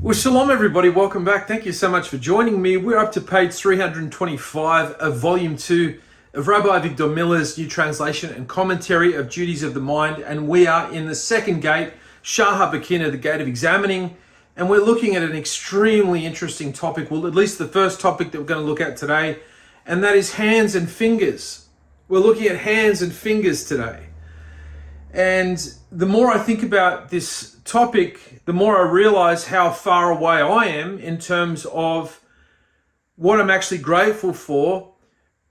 Well, shalom, everybody. Welcome back. Thank you so much for joining me. We're up to page 325 of Volume 2 of Rabbi Victor Miller's new translation and commentary of Duties of the Mind. And we are in the second gate, Shah HaBekina, the gate of examining. And we're looking at an extremely interesting topic. Well, at least the first topic that we're going to look at today, and that is hands and fingers. We're looking at hands and fingers today. And the more I think about this topic, the more I realize how far away I am in terms of what I'm actually grateful for,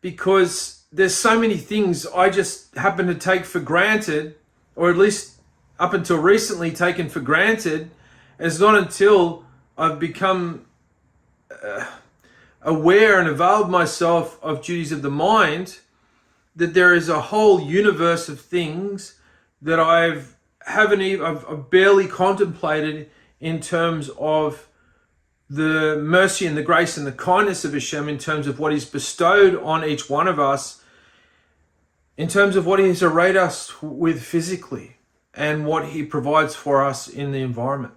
because there's so many things I just happen to take for granted, or at least up until recently taken for granted. It's not until I've become aware and availed myself of duties of the mind that there is a whole universe of things that I've barely contemplated in terms of the mercy and the grace and the kindness of Hashem, in terms of what He's bestowed on each one of us, in terms of what He has arrayed us with physically, and what He provides for us in the environment.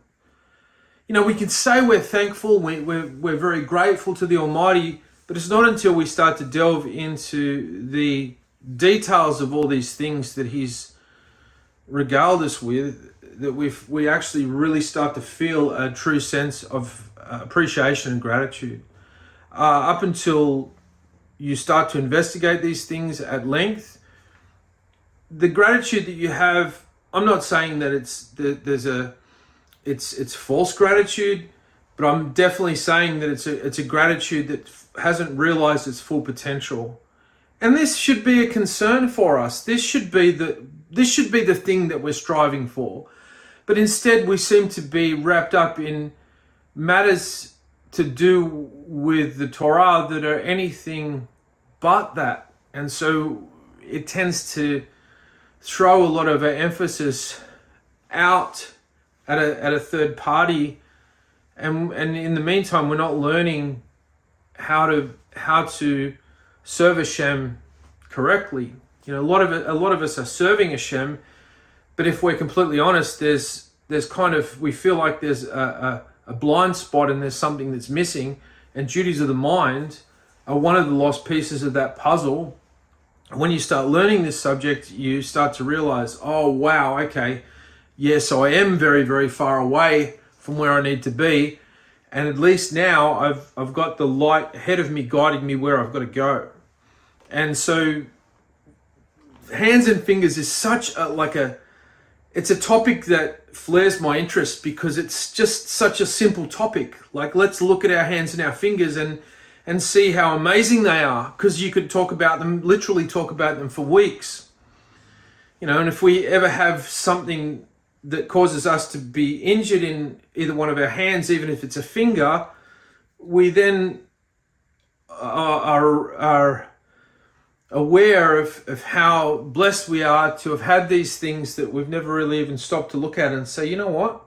You know, we can say we're thankful, we're very grateful to the Almighty, but it's not until we start to delve into the details of all these things that He's regaled us with that we actually really start to feel a true sense of appreciation and gratitude. Up until you start to investigate these things at length, the gratitude that you have, I'm not saying that it's false gratitude, but I'm definitely saying that it's a gratitude that hasn't realized its full potential. And this should be a concern for us. This should be the thing that we're striving for. But instead we seem to be wrapped up in matters to do with the Torah that are anything but that. And so it tends to throw a lot of our emphasis out at a third party. And in the meantime, we're not learning how to serve Hashem correctly. You know, a lot of us are serving Hashem, but if we're completely honest, there's kind of, we feel like there's a blind spot and there's something that's missing, and duties of the mind are one of the lost pieces of that puzzle. When you start learning this subject, you start to realize, oh wow, okay, yes, I am very, very far away from where I need to be, and at least now I've got the light ahead of me guiding me where I've got to go. And so hands and fingers is such it's a topic that flares my interest, because it's just such a simple topic. Like, let's look at our hands and our fingers and see how amazing they are, because you could literally talk about them for weeks. You know, and if we ever have something that causes us to be injured in either one of our hands, even if it's a finger, we then are aware of how blessed we are to have had these things that we've never really even stopped to look at and say, you know what?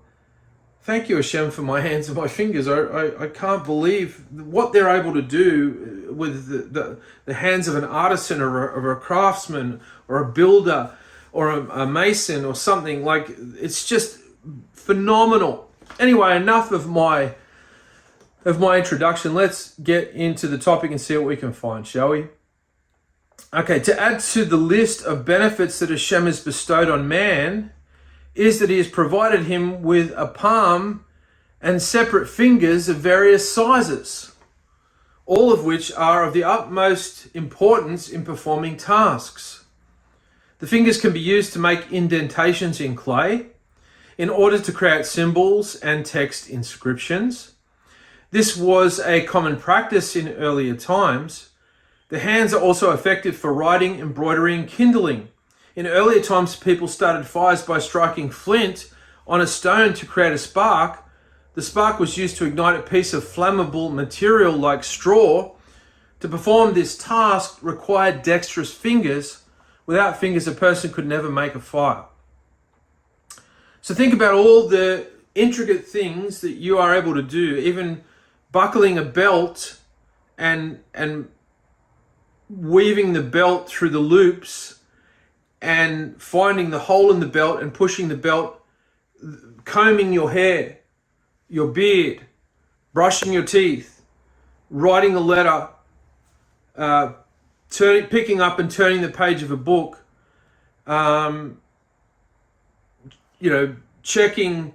Thank you, Hashem, for my hands and my fingers. I can't believe what they're able to do with the hands of an artisan or a craftsman or a builder or a mason or something. Like, it's just phenomenal. Anyway, enough of my introduction. Let's get into the topic and see what we can find, shall we? Okay, to add to the list of benefits that Hashem has bestowed on man is that He has provided him with a palm and separate fingers of various sizes, all of which are of the utmost importance in performing tasks. The fingers can be used to make indentations in clay in order to create symbols and text inscriptions. This was a common practice in earlier times. The hands are also effective for writing, embroidery, and kindling. In earlier times, people started fires by striking flint on a stone to create a spark. The spark was used to ignite a piece of flammable material like straw. To perform this task required dexterous fingers. Without fingers, a person could never make a fire. So think about all the intricate things that you are able to do, even buckling a belt and weaving the belt through the loops and finding the hole in the belt and pushing the belt, combing your hair. your beard, brushing your teeth, writing a letter, picking up and turning the page of a book, checking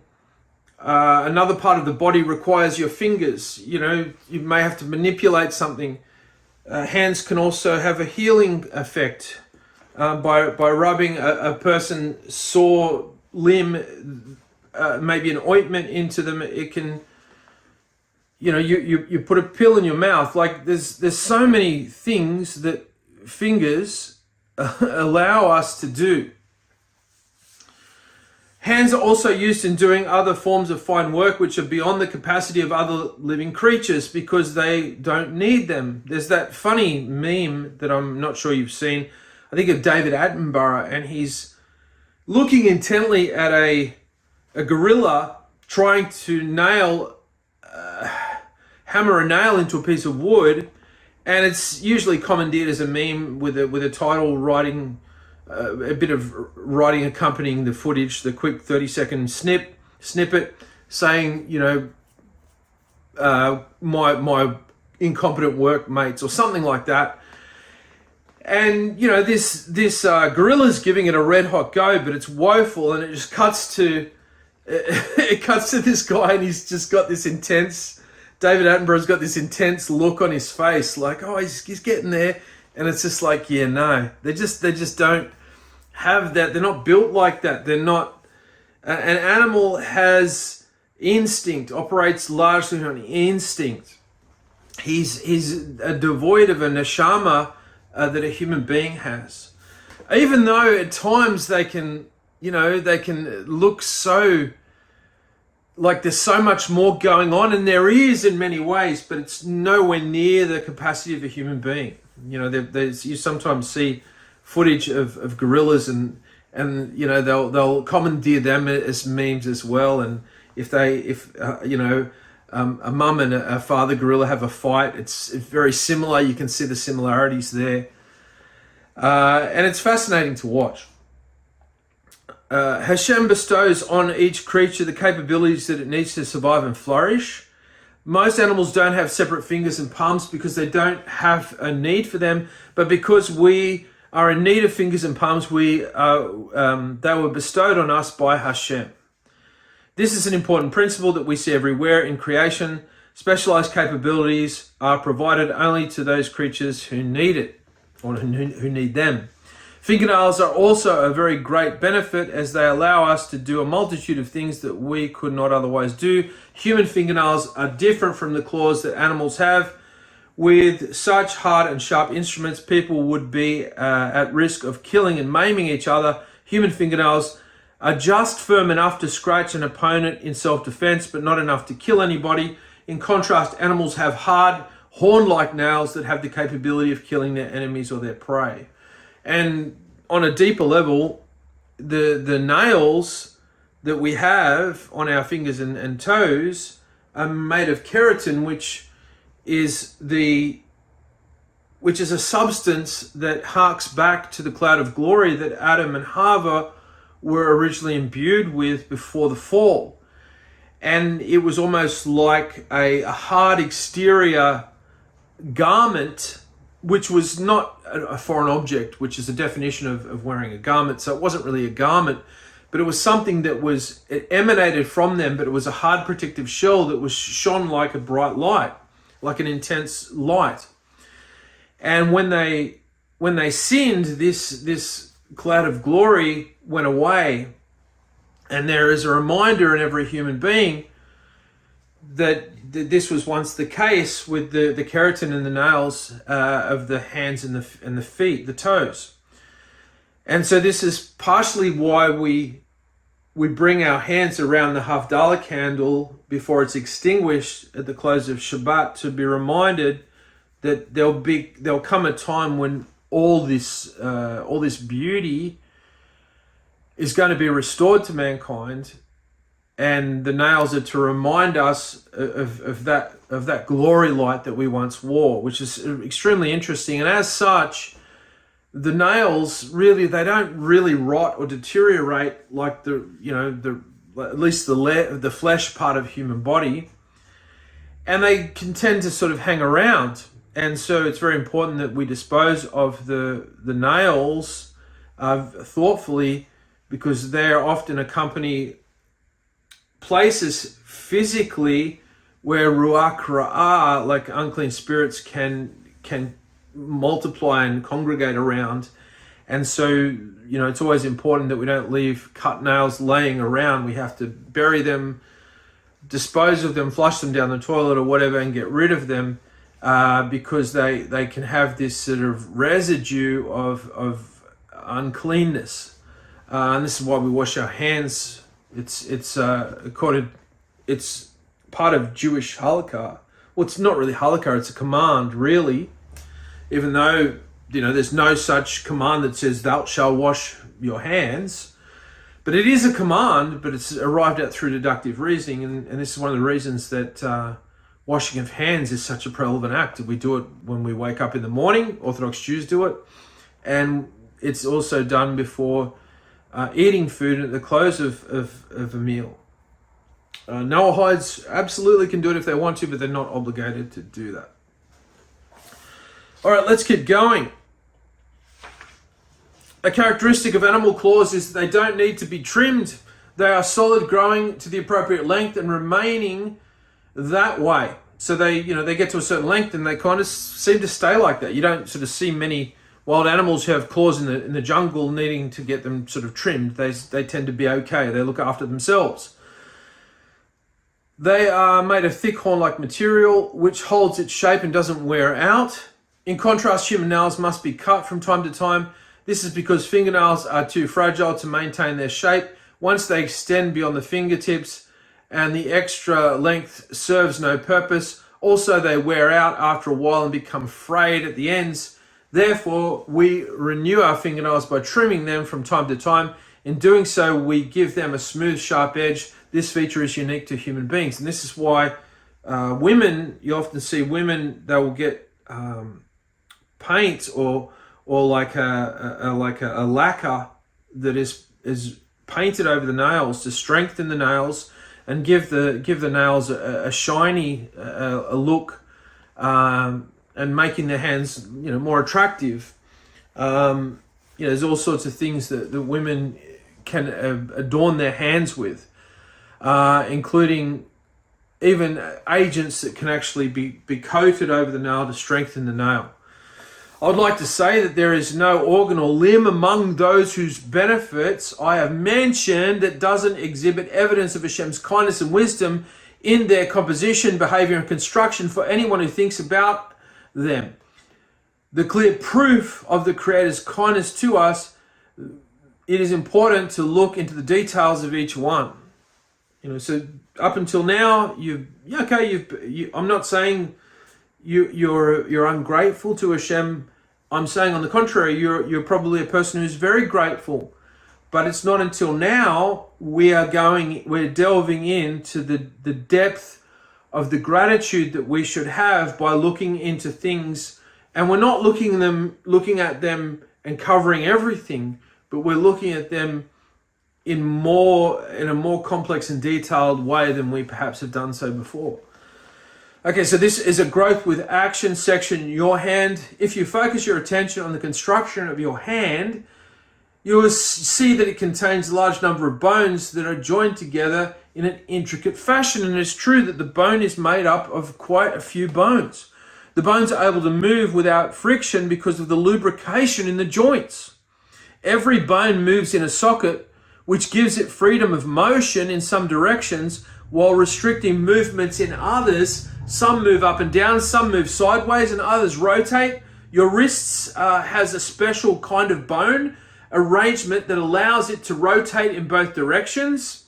another part of the body requires your fingers. You may have to manipulate something. Hands can also have a healing effect by rubbing a person's sore limb, maybe an ointment into them. It can, you put a pill in your mouth. Like there's so many things that fingers allow us to do. Hands are also used in doing other forms of fine work which are beyond the capacity of other living creatures because they don't need them. There's that funny meme that I'm not sure you've seen. I think of David Attenborough, and he's looking intently at a gorilla trying to hammer a nail into a piece of wood, and it's usually commandeered as a meme with a title writing. A bit of writing accompanying the footage, the quick 30-second snippet, saying, my incompetent workmates or something like that. And this gorilla's giving it a red hot go, but it's woeful, and it just cuts to this guy, and he's just got this intense. David Attenborough's got this intense look on his face, like, oh, he's getting there. And it's just like, yeah, no, they just don't have that. They're not built like that. They're not. An animal has instinct, operates largely on instinct. He's devoid of a neshama that a human being has. Even though at times they can look so like there's so much more going on, and there is in many ways, but it's nowhere near the capacity of a human being. You sometimes see footage of gorillas, and they'll commandeer them as memes as well. And if a mum and a father gorilla have a fight, it's very similar. You can see the similarities there, and it's fascinating to watch. Hashem bestows on each creature the capabilities that it needs to survive and flourish. Most animals don't have separate fingers and palms because they don't have a need for them, but because we are in need of fingers and palms, they were bestowed on us by Hashem. This is an important principle that we see everywhere in creation. Specialized capabilities are provided only to those creatures who need it, or who need them. Fingernails are also a very great benefit as they allow us to do a multitude of things that we could not otherwise do. Human fingernails are different from the claws that animals have. With such hard and sharp instruments, people would be at risk of killing and maiming each other. Human fingernails are just firm enough to scratch an opponent in self-defense, but not enough to kill anybody. In contrast, animals have hard, horn-like nails that have the capability of killing their enemies or their prey. And on a deeper level, the nails that we have on our fingers and toes are made of keratin, which is a substance that harks back to the cloud of glory that Adam and Hava were originally imbued with before the fall. And it was almost like a hard exterior garment, which was not a foreign object, which is the definition of wearing a garment. So it wasn't really a garment, but it was something it emanated from them, but it was a hard protective shell that was shone like a bright light, like an intense light. And when they sinned, this cloud of glory went away. And there is a reminder in every human being that this was once the case with the keratin in the nails of the hands and the feet, the toes. And so this is partially why we bring our hands around the Havdalah candle before it's extinguished at the close of Shabbat, to be reminded that there'll come a time when all this beauty is going to be restored to mankind. And the nails are to remind us of that glory light that we once wore, which is extremely interesting. And as such, the nails really, they don't really rot or deteriorate like the at least the flesh part of human body, and they can tend to sort of hang around. And so it's very important that we dispose of the nails thoughtfully, because they are often accompany places physically where ruach ra'ah, like unclean spirits, can multiply and congregate around. And so, it's always important that we don't leave cut nails laying around. We have to bury them, dispose of them, flush them down the toilet or whatever, and get rid of them, because they can have this sort of residue of uncleanness. And this is why we wash our hands. It's part of Jewish halakha. Well, it's not really halakha, it's a command, really. Even though, there's no such command that says thou shalt wash your hands. But it is a command, but it's arrived at through deductive reasoning. And this is one of the reasons that washing of hands is such a relevant act. We do it when we wake up in the morning. Orthodox Jews do it. And it's also done before eating food at the close of a meal. Noahides absolutely can do it if they want to, but they're not obligated to do that. All right, let's keep going. A characteristic of animal claws is that they don't need to be trimmed. They are solid, growing to the appropriate length and remaining that way. So they get to a certain length and they kind of seem to stay like that. You don't sort of see many wild animals who have claws in the jungle needing to get them sort of trimmed. They tend to be okay. They look after themselves. They are made of thick horn-like material which holds its shape and doesn't wear out. In contrast, human nails must be cut from time to time. This is because fingernails are too fragile to maintain their shape. Once they extend beyond the fingertips, and the extra length serves no purpose. Also, they wear out after a while and become frayed at the ends. Therefore, we renew our fingernails by trimming them from time to time. In doing so, we give them a smooth, sharp edge. This feature is unique to human beings. And this is why women, you often see women, they will get paint or like a lacquer that is painted over the nails to strengthen the nails and give the nails a shiny look, and making their hands more attractive. There's all sorts of things that the women can adorn their hands with, including even agents that can actually be coated over the nail to strengthen the nail. I would like to say that there is no organ or limb among those whose benefits I have mentioned that doesn't exhibit evidence of Hashem's kindness and wisdom in their composition, behavior, and construction for anyone who thinks about them. The clear proof of the Creator's kindness to us, it is important to look into the details of each one. So up until now, I'm not saying you're ungrateful to Hashem. I'm saying, on the contrary, you're probably a person who's very grateful. But it's not until now we're delving into the depth of the gratitude that we should have by looking into things, and we're not looking at them and covering everything, but we're looking at them in a more complex and detailed way than we perhaps have done so before. Okay, so this is a growth with action section, your hand. If you focus your attention on the construction of your hand, you will see that it contains a large number of bones that are joined together in an intricate fashion. And it's true that the bone is made up of quite a few bones. The bones are able to move without friction because of the lubrication in the joints. Every bone moves in a socket, which gives it freedom of motion in some directions while restricting movements in others. Some move up and down, some move sideways, and others rotate. Your wrists has a special kind of bone arrangement that allows it to rotate in both directions,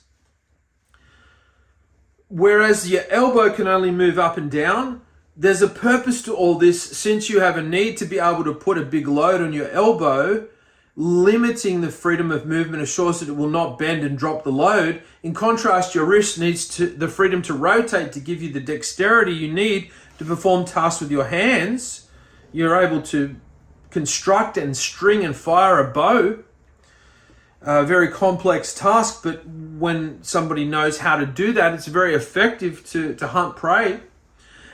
whereas your elbow can only move up and down. There's a purpose to all this, since you have a need to be able to put a big load on your elbow. Limiting the freedom of movement assures that it will not bend and drop the load. In contrast, your wrist needs the freedom to rotate to give you the dexterity you need to perform tasks with your hands. You're able to construct and string and fire a bow. a very complex task, but when somebody knows how to do that, it's very effective to hunt prey.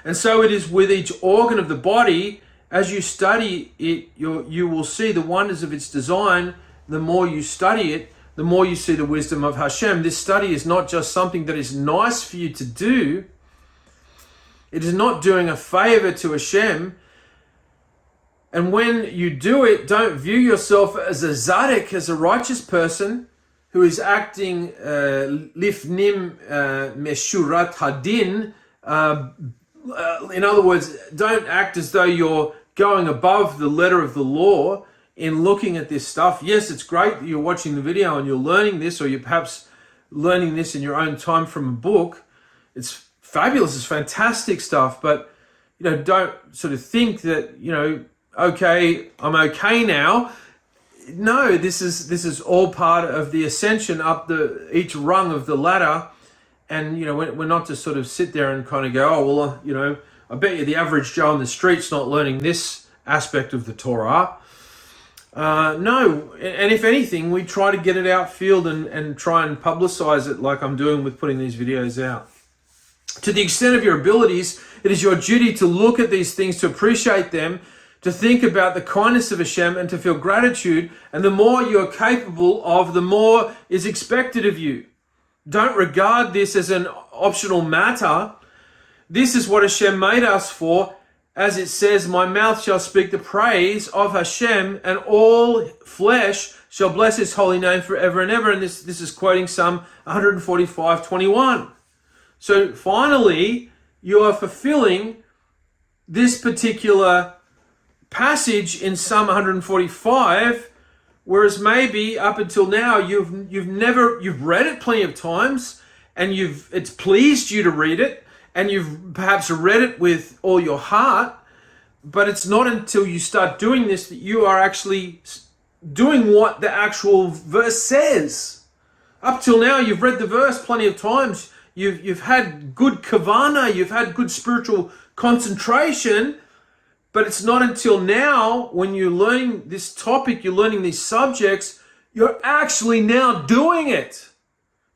And so it is with each organ of the body. As you study it, you will see the wonders of its design. The more you study it, the more you see the wisdom of Hashem. This study is not just something that is nice for you to do. It is not doing a favor to Hashem. And when you do it, don't view yourself as a tzaddik, as a righteous person who is acting lifnim meshurat hadin. In other words, don't act as though you're going above the letter of the law in looking at this stuff. Yes, it's great that you're watching the video and you're learning this, or you're perhaps learning this in your own time from a book. It's fabulous, it's fantastic stuff, but don't sort of think that, okay, I'm okay now. No, this is all part of the ascension up each rung of the ladder. And, we're not to sort of sit there and kind of go, oh, well, I bet you the average Joe on the street's not learning this aspect of the Torah. No, and if anything, we try to get it outfield and try and publicize it like I'm doing with putting these videos out. To the extent of your abilities, it is your duty to look at these things, to appreciate them, to think about the kindness of Hashem, and to feel gratitude. And the more you're capable of, the more is expected of you. Don't regard this as an optional matter. This is what Hashem made us for. As it says, my mouth shall speak the praise of Hashem, and all flesh shall bless his holy name forever and ever. And this is quoting Psalm 145:21. So finally, you are fulfilling this particular passage in Psalm 145, whereas maybe up until now you've read it plenty of times, and it's pleased you to read it, and you've perhaps read it with all your heart, but it's not until you start doing this that you are actually doing what the actual verse says. Up till now, you've read the verse plenty of times. You've had good kavana, you've had good spiritual concentration, but it's not until now, when you're learning this topic, you're learning these subjects, you're actually now doing it.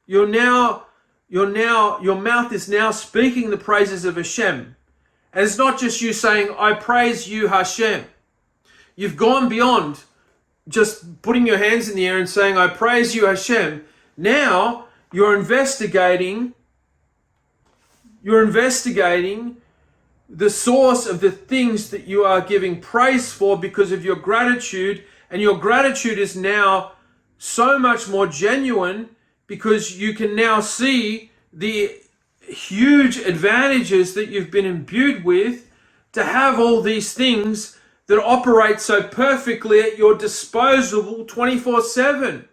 Your mouth is now speaking the praises of Hashem. And it's not just you saying, I praise you, Hashem. You've gone beyond just putting your hands in the air and saying, I praise you, Hashem. Now you're investigating the source of the things that you are giving praise for because of your gratitude. And your gratitude is now so much more genuine because you can now see the huge advantages that you've been imbued with to have all these things that operate so perfectly at your disposal 24/7.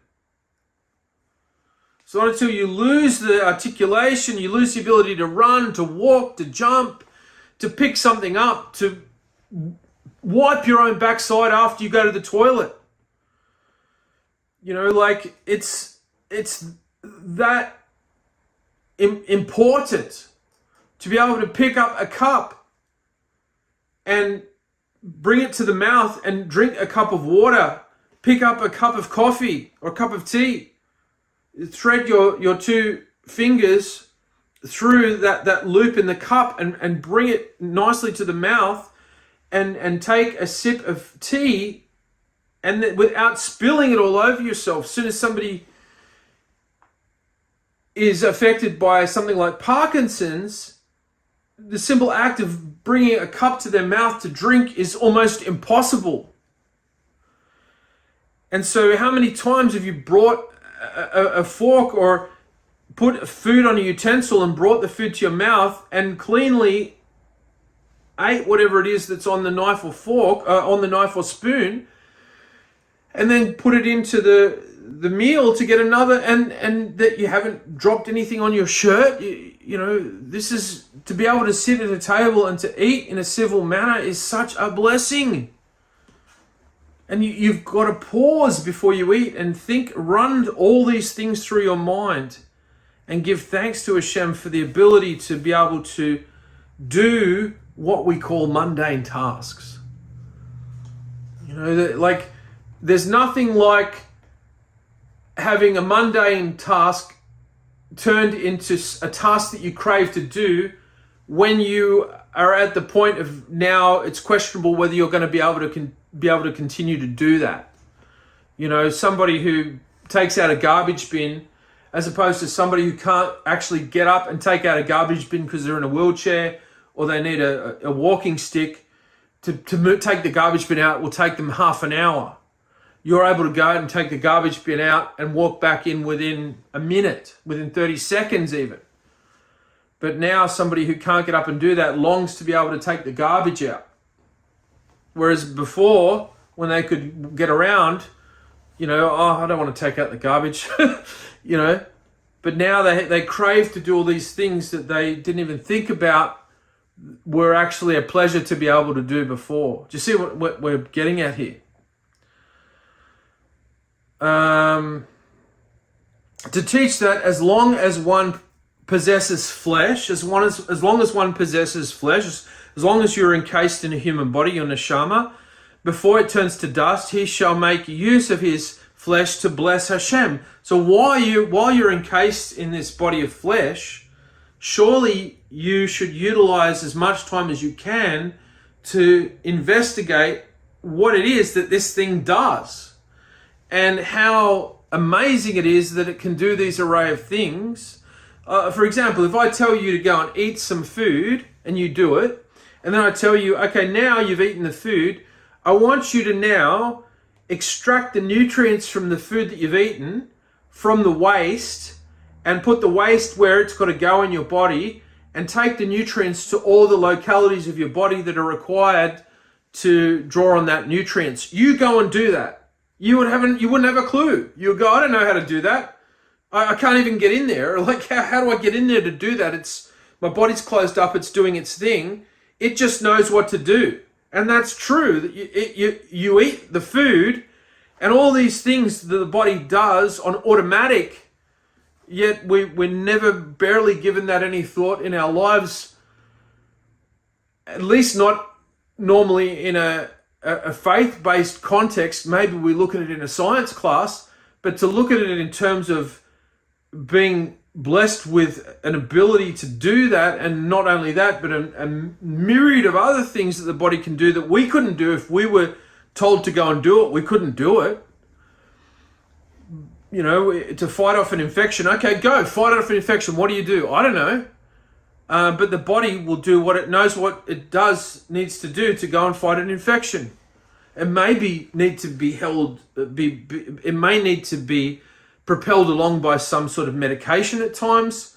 It's not until you lose the articulation, you lose the ability to run, to walk, to jump, to pick something up, to wipe your own backside after you go to the toilet. It's that important to be able to pick up a cup and bring it to the mouth and drink a cup of water, pick up a cup of coffee or a cup of tea, thread your two fingers through that loop in the cup and bring it nicely to the mouth and take a sip of tea, and without spilling it all over yourself. As soon as somebody is affected by something like Parkinson's, the simple act of bringing a cup to their mouth to drink is almost impossible. And so how many times have you brought a fork or put food on a utensil and brought the food to your mouth and cleanly ate whatever it is that's on the knife or fork, on the knife or spoon, and then put it into the meal to get another, and that you haven't dropped anything on your shirt? This is, to be able to sit at a table and to eat in a civil manner is such a blessing. And you've got to pause before you eat and run all these things through your mind and give thanks to Hashem for the ability to be able to do what we call mundane tasks. There's nothing like having a mundane task turned into a task that you crave to do when you are at the point of now it's questionable whether you're going to be able to continue to do that. You know, somebody who takes out a garbage bin as opposed to somebody who can't actually get up and take out a garbage bin because they're in a wheelchair or they need a walking stick to take the garbage bin out will take them half an hour. You're able to go out and take the garbage bin out and walk back in within a minute, within 30 seconds even. But now somebody who can't get up and do that longs to be able to take the garbage out. Whereas before, when they could get around, you know, oh, I don't want to take out the garbage, you know. But now they crave to do all these things that they didn't even think about were actually a pleasure to be able to do before. Do you see what we're getting at here? To teach that as long as one possesses flesh, as long as one possesses flesh, as long as you're encased in a human body, your neshama, before it turns to dust, he shall make use of his flesh to bless Hashem. So while you're encased in this body of flesh, surely you should utilize as much time as you can to investigate what it is that this thing does and how amazing it is that it can do these array of things. For example, if I tell you to go and eat some food and you do it, and then I tell you, okay, now you've eaten the food, I want you to now extract the nutrients from the food that you've eaten from the waste and put the waste where it's got to go in your body and take the nutrients to all the localities of your body that are required to draw on that nutrients. You go and do that. You wouldn't have a clue. You would go, I don't know how to do that. I can't even get in there. Like, how do I get in there to do that? My body's closed up. It's doing its thing. It just knows what to do. And that's true. That you eat the food and all these things that the body does on automatic, yet we're never barely given that any thought in our lives, at least not normally in a faith-based context. Maybe we look at it in a science class, but to look at it in terms of being blessed with an ability to do that, and not only that, but a myriad of other things that the body can do that we couldn't do if we were told to go and do it. We couldn't do it. You know, to fight off an infection. Okay, go fight off an infection. What do? I don't know. But the body will do what it knows what it needs to do to go and fight an infection. It may need to be held, it may need to be propelled along by some sort of medication at times,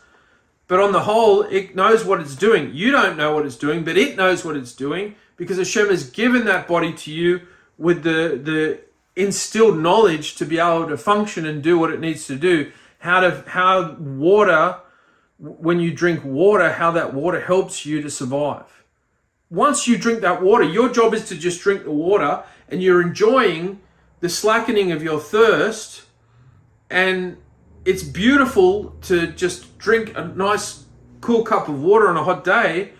but on the whole, it knows what it's doing. You don't know what it's doing, but it knows what it's doing because Hashem has given that body to you with the instilled knowledge to be able to function and do what it needs to do. How water, when you drink water, how that water helps you to survive. Once you drink that water, your job is to just drink the water and you're enjoying the slackening of your thirst. And it's beautiful to just drink a nice cool cup of water on a hot day,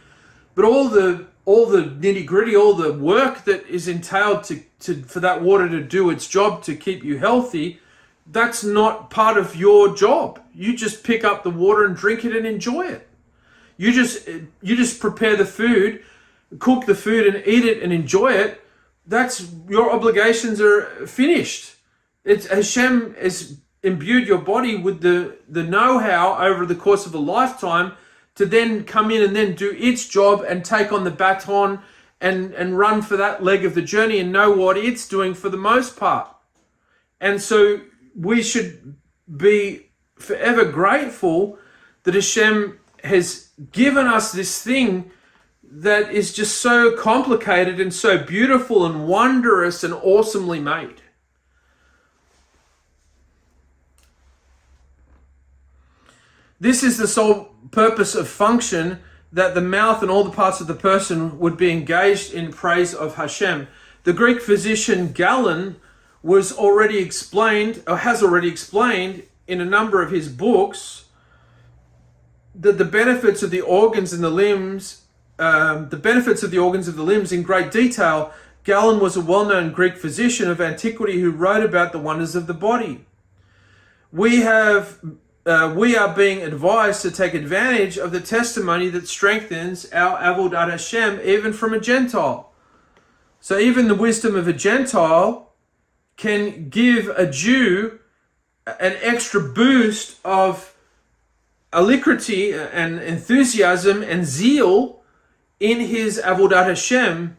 but all the nitty gritty, all the work that is entailed for that water to do its job to keep you healthy, that's not part of your job. You just pick up the water and drink it and enjoy it. You just prepare the food, cook the food and eat it and enjoy it. That's your obligations are finished. Hashem has imbued your body with the know-how over the course of a lifetime to then come in and then do its job and take on the baton and run for that leg of the journey and know what it's doing for the most part. And so we should be forever grateful that Hashem has given us this thing that is just so complicated and so beautiful and wondrous and awesomely made. This is the sole purpose of function, that the mouth and all the parts of the person would be engaged in praise of Hashem. The Greek physician Galen has already explained in a number of his books that the benefits of the organs and the limbs, in great detail. Galen was a well-known Greek physician of antiquity who wrote about the wonders of the body. we are being advised to take advantage of the testimony that strengthens our Avodat Hashem, even from a Gentile. So even the wisdom of a Gentile can give a Jew an extra boost of alacrity and enthusiasm and zeal in his Avodat Hashem.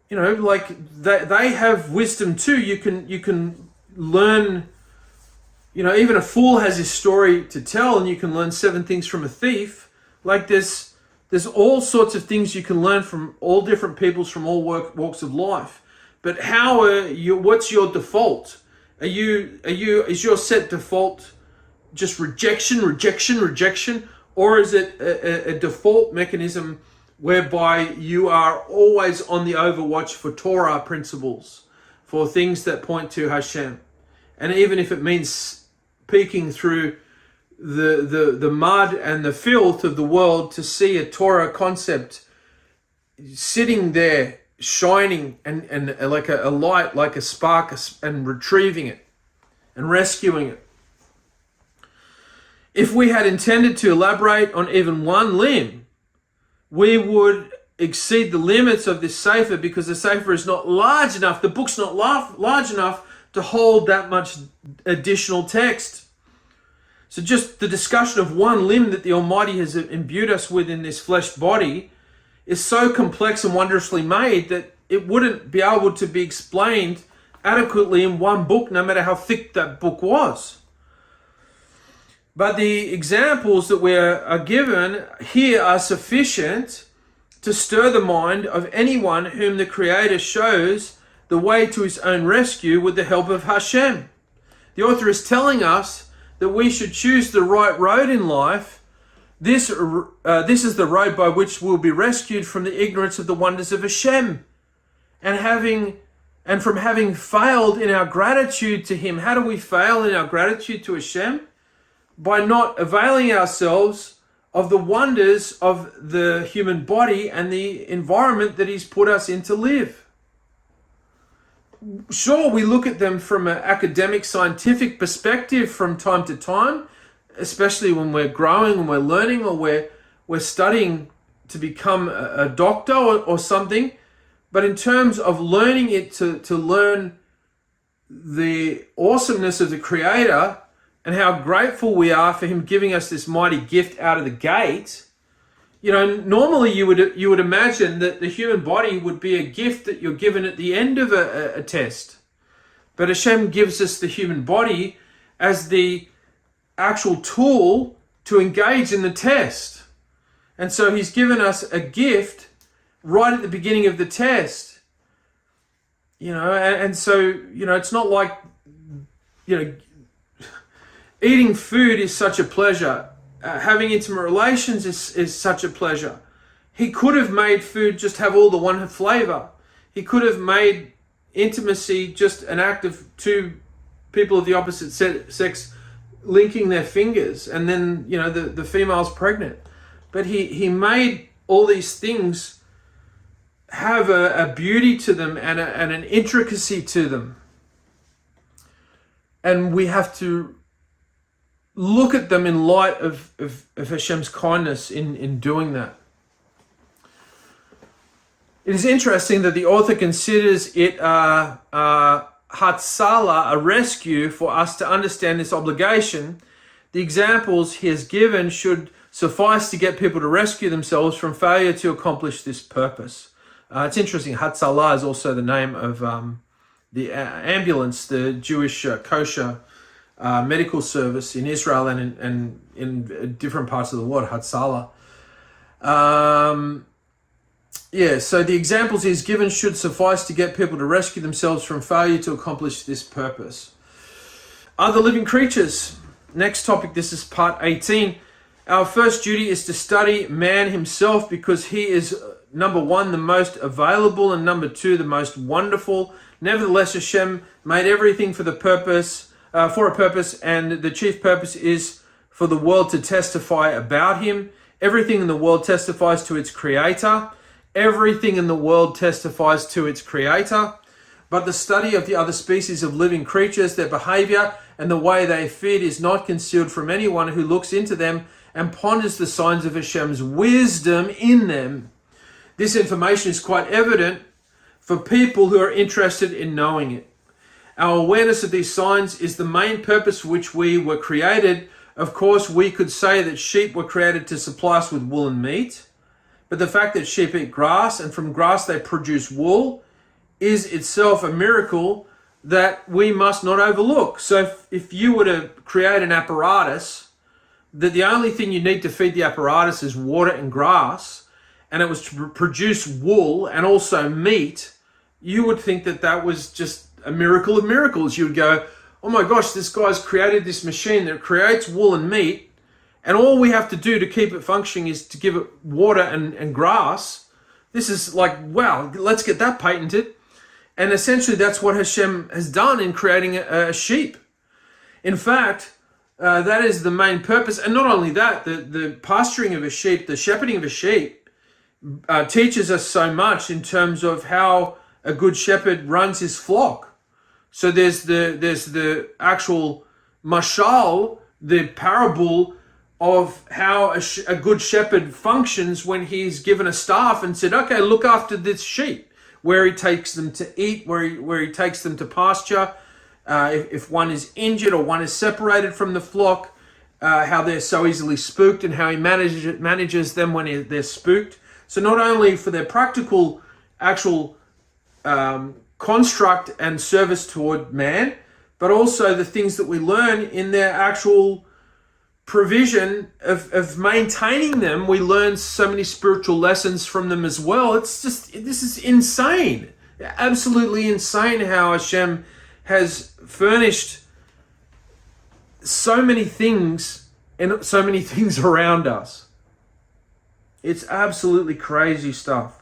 You know, like they have wisdom too. You can learn. You know, even a fool has his story to tell, and you can learn 7 things from a thief. Like there's all sorts of things you can learn from all different peoples from all walks of life. But what's your default? Is your set default just rejection, or is it a default mechanism whereby you are always on the overwatch for Torah principles, for things that point to Hashem? And even if it means peeking through the mud and the filth of the world to see a Torah concept sitting there shining and like a light, like a spark, and retrieving it and rescuing it. If we had intended to elaborate on even one limb, we would exceed the limits of this sefer, because the sefer is not large enough, the book's not large enough to hold that much additional text. So just the discussion of one limb that the Almighty has imbued us with in this flesh body is so complex and wondrously made that it wouldn't be able to be explained adequately in one book, no matter how thick that book was. But the examples that we are given here are sufficient to stir the mind of anyone whom the Creator shows the way to his own rescue with the help of Hashem. The author is telling us that we should choose the right road in life. This is the road by which we'll be rescued from the ignorance of the wonders of Hashem, and from having failed in our gratitude to Him. How do we fail in our gratitude to Hashem? By not availing ourselves of the wonders of the human body and the environment that He's put us in to live. Sure, we look at them from an academic, scientific perspective from time to time, especially when we're growing, when we're learning, or we're studying to become a doctor or something. But in terms of learning it to learn the awesomeness of the Creator and how grateful we are for Him giving us this mighty gift out of the gate, you know, normally you would imagine that the human body would be a gift that you're given at the end of a test. But Hashem gives us the human body as the actual tool to engage in the test. And so He's given us a gift right at the beginning of the test. You know, and so, you know, it's not like, you know, eating food is such a pleasure. Having intimate relations is such a pleasure. He could have made food just have all the one flavor. He could have made intimacy just an act of two people of the opposite sex linking their fingers, and then, you know, the female's pregnant. But he made all these things have a beauty to them and an intricacy to them. And we have to look at them in light of Hashem's kindness in doing that. It is interesting that the author considers it Hatzala, a rescue for us to understand this obligation. The examples he has given should suffice to get people to rescue themselves from failure to accomplish this purpose. It's interesting, Hatzala is also the name of the ambulance, the Jewish kosher medical service in Israel and in different parts of the world, Hatzala. So the examples he's given should suffice to get people to rescue themselves from failure to accomplish this purpose. Other living creatures. Next topic, this is part 18. Our first duty is to study man himself, because he is, number one, the most available, and number two, the most wonderful. Nevertheless, Hashem made everything for a purpose, and the chief purpose is for the world to testify about Him. Everything in the world testifies to its Creator. Everything in the world testifies to its Creator. But the study of the other species of living creatures, their behavior, and the way they feed is not concealed from anyone who looks into them and ponders the signs of Hashem's wisdom in them. This information is quite evident for people who are interested in knowing it. Our awareness of these signs is the main purpose for which we were created. Of course, we could say that sheep were created to supply us with wool and meat, but the fact that sheep eat grass and from grass they produce wool is itself a miracle that we must not overlook. So if you were to create an apparatus that the only thing you need to feed the apparatus is water and grass, and it was to produce wool and also meat, you would think that that was just a miracle of miracles. You would go, oh my gosh, this guy's created this machine that creates wool and meat, and all we have to do to keep it functioning is to give it water and grass. This is like, wow, let's get that patented. And essentially that's what Hashem has done in creating a sheep. In fact, that is the main purpose. And not only that, the pasturing of a sheep, the shepherding of a sheep, teaches us so much in terms of how a good shepherd runs his flock. So there's the actual mashal, the parable of how a good shepherd functions when he's given a staff and said, okay, look after this sheep, where he takes them to eat, where he takes them to pasture, if one is injured or one is separated from the flock, how they're so easily spooked, and how he manages them when they're spooked. So not only for their practical, actual construct and service toward man, but also the things that we learn in their actual provision of maintaining them. We learn so many spiritual lessons from them as well. It's just, this is insane. Absolutely insane how Hashem has furnished so many things and so many things around us. It's absolutely crazy stuff.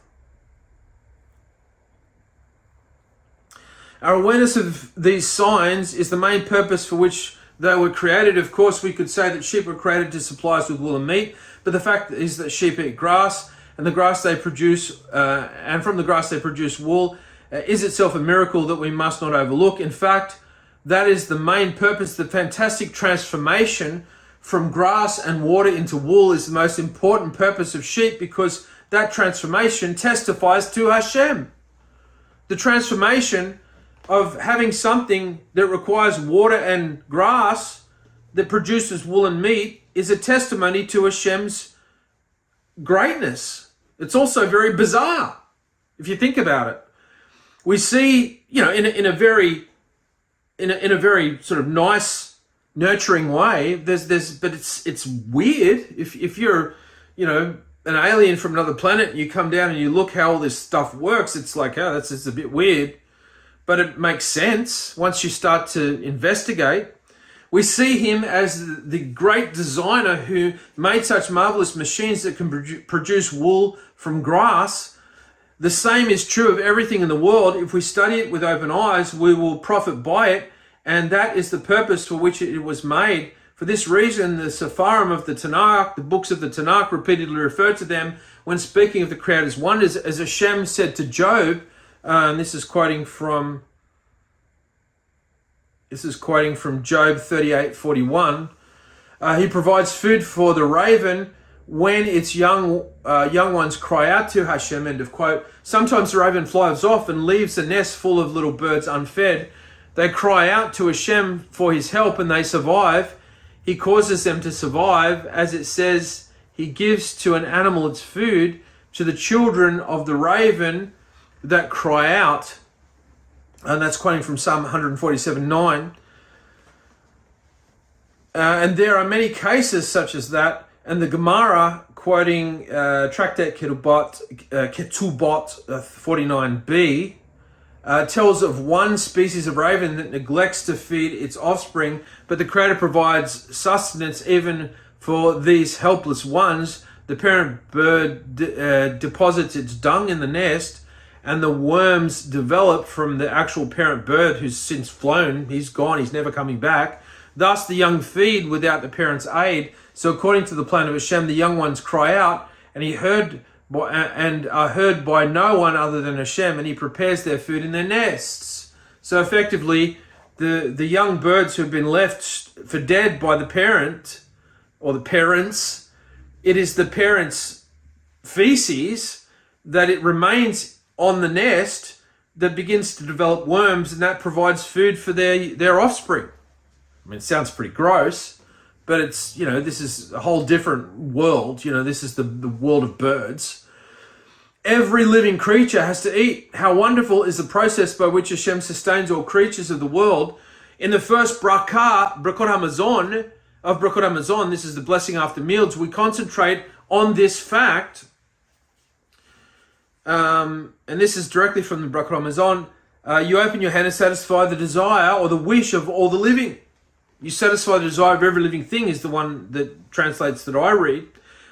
Our awareness of these signs is the main purpose for which they were created. Of course, we could say that sheep were created to supply us with wool and meat, but the fact is that sheep eat grass, and the grass they produce, and from the grass they produce wool, is itself a miracle that we must not overlook. In fact, that is the main purpose. The fantastic transformation from grass and water into wool is the most important purpose of sheep, because that transformation testifies to Hashem. The transformation of having something that requires water and grass that produces wool and meat is a testimony to Hashem's greatness. It's also very bizarre if you think about it. We see, in a very sort of nice, nurturing way. But it's weird if you're, an alien from another planet and you come down and you look how all this stuff works. It's like, oh, that's just a bit weird. But it makes sense once you start to investigate. We see him as the great designer who made such marvelous machines that can produce wool from grass. The same is true of everything in the world. If we study it with open eyes, we will profit by it, and that is the purpose for which it was made. For this reason, the Sepharim of the Tanakh, the books of the Tanakh, repeatedly refer to them when speaking of the Creator's wonders, as Hashem said to Job. And this is quoting from Job 38:41. He provides food for the raven when its young ones cry out to Hashem. End of quote. Sometimes the raven flies off and leaves the nest full of little birds unfed. They cry out to Hashem for his help and they survive. He causes them to survive. As it says, he gives to an animal its food, to the children of the raven that cry out. And that's quoting from Psalm 147:9. And there are many cases such as that. And the Gemara, quoting Tractate Ketubot 49b, tells of one species of raven that neglects to feed its offspring, but the Creator provides sustenance even for these helpless ones. The parent bird deposits its dung in the nest, and the worms develop from the actual parent bird who's since flown. He's gone, he's never coming back. Thus the young feed without the parent's aid. So according to the plan of Hashem, the young ones cry out, and are heard by no one other than Hashem, and he prepares their food in their nests. So effectively, the young birds who have been left for dead by the parent or the parents, it is the parents' feces that it remains on the nest that begins to develop worms, and that provides food for their offspring. I mean, it sounds pretty gross, but it's, this is a whole different world. This is the world of birds. Every living creature has to eat. How wonderful is the process by which Hashem sustains all creatures of the world. In the first Brakot Hamazon, this is the blessing after meals, we concentrate on this fact. And this is directly from the Brakot Hamazon. You open your hand and satisfy the desire or the wish of all the living. You satisfy the desire of every living thing is the one that translates that I read.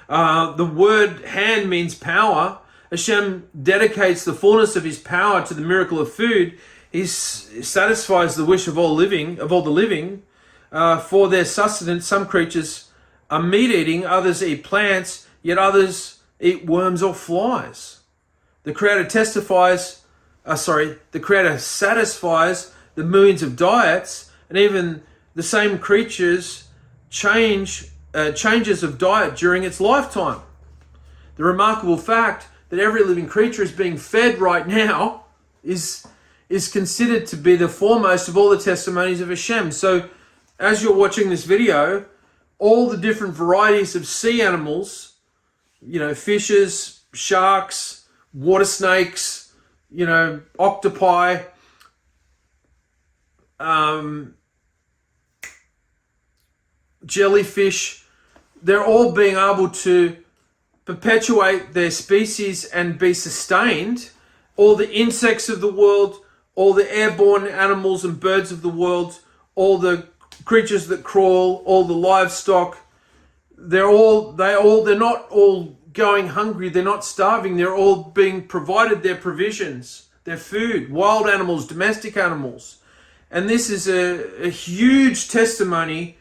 The word hand means power. Hashem dedicates the fullness of his power to the miracle of food. He satisfies the wish of all the living, for their sustenance. Some creatures are meat eating, others eat plants, yet others eat worms or flies. The Creator satisfies the millions of diets, and even the same creatures changes of diet during its lifetime. The remarkable fact that every living creature is being fed right now is considered to be the foremost of all the testimonies of Hashem. So as you're watching this video, all the different varieties of sea animals, fishes, sharks, water snakes, octopi, jellyfish, they're all being able to perpetuate their species and be sustained. All the insects of the world, all the airborne animals and birds of the world, all the creatures that crawl, all the livestock, they're not all going hungry, they're not starving, they're all being provided their provisions, their food, wild animals, domestic animals. And this is a huge testimony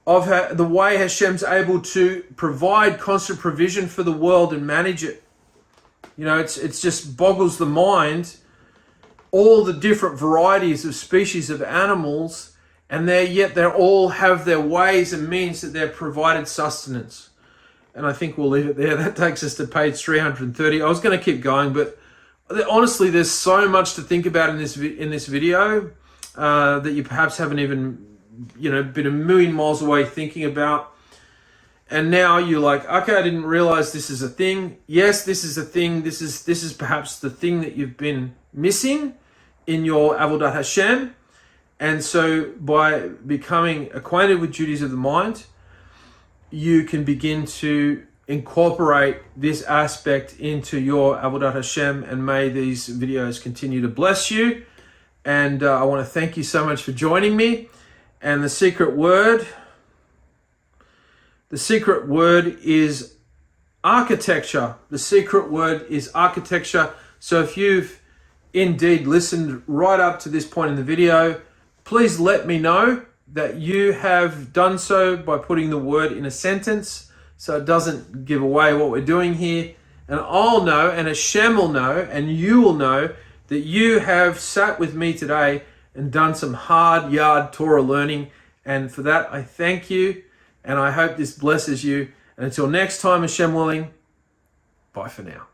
of the way Hashem's able to provide constant provision for the world and manage it. It's just boggles the mind, all the different varieties of species of animals, and they all have their ways and means that they're provided sustenance. And I think we'll leave it there. That takes us to page 330. I was going to keep going, but honestly, there's so much to think about in this video that you perhaps haven't even been a million miles away thinking about. And now you're like, okay, I didn't realize this is a thing. Yes, this is a thing. This is perhaps the thing that you've been missing in your Avodat Hashem. And so by becoming acquainted with duties of the mind, you can begin to incorporate this aspect into your Avodat Hashem, and may these videos continue to bless you. And I want to thank you so much for joining me. And the secret word is architecture. The secret word is architecture. So if you've indeed listened right up to this point in the video, please let me know that you have done so by putting the word in a sentence, so it doesn't give away what we're doing here. And I'll know, and Hashem will know, and you will know that you have sat with me today and done some hard yard Torah learning. And for that, I thank you, and I hope this blesses you. And until next time, Hashem willing, bye for now.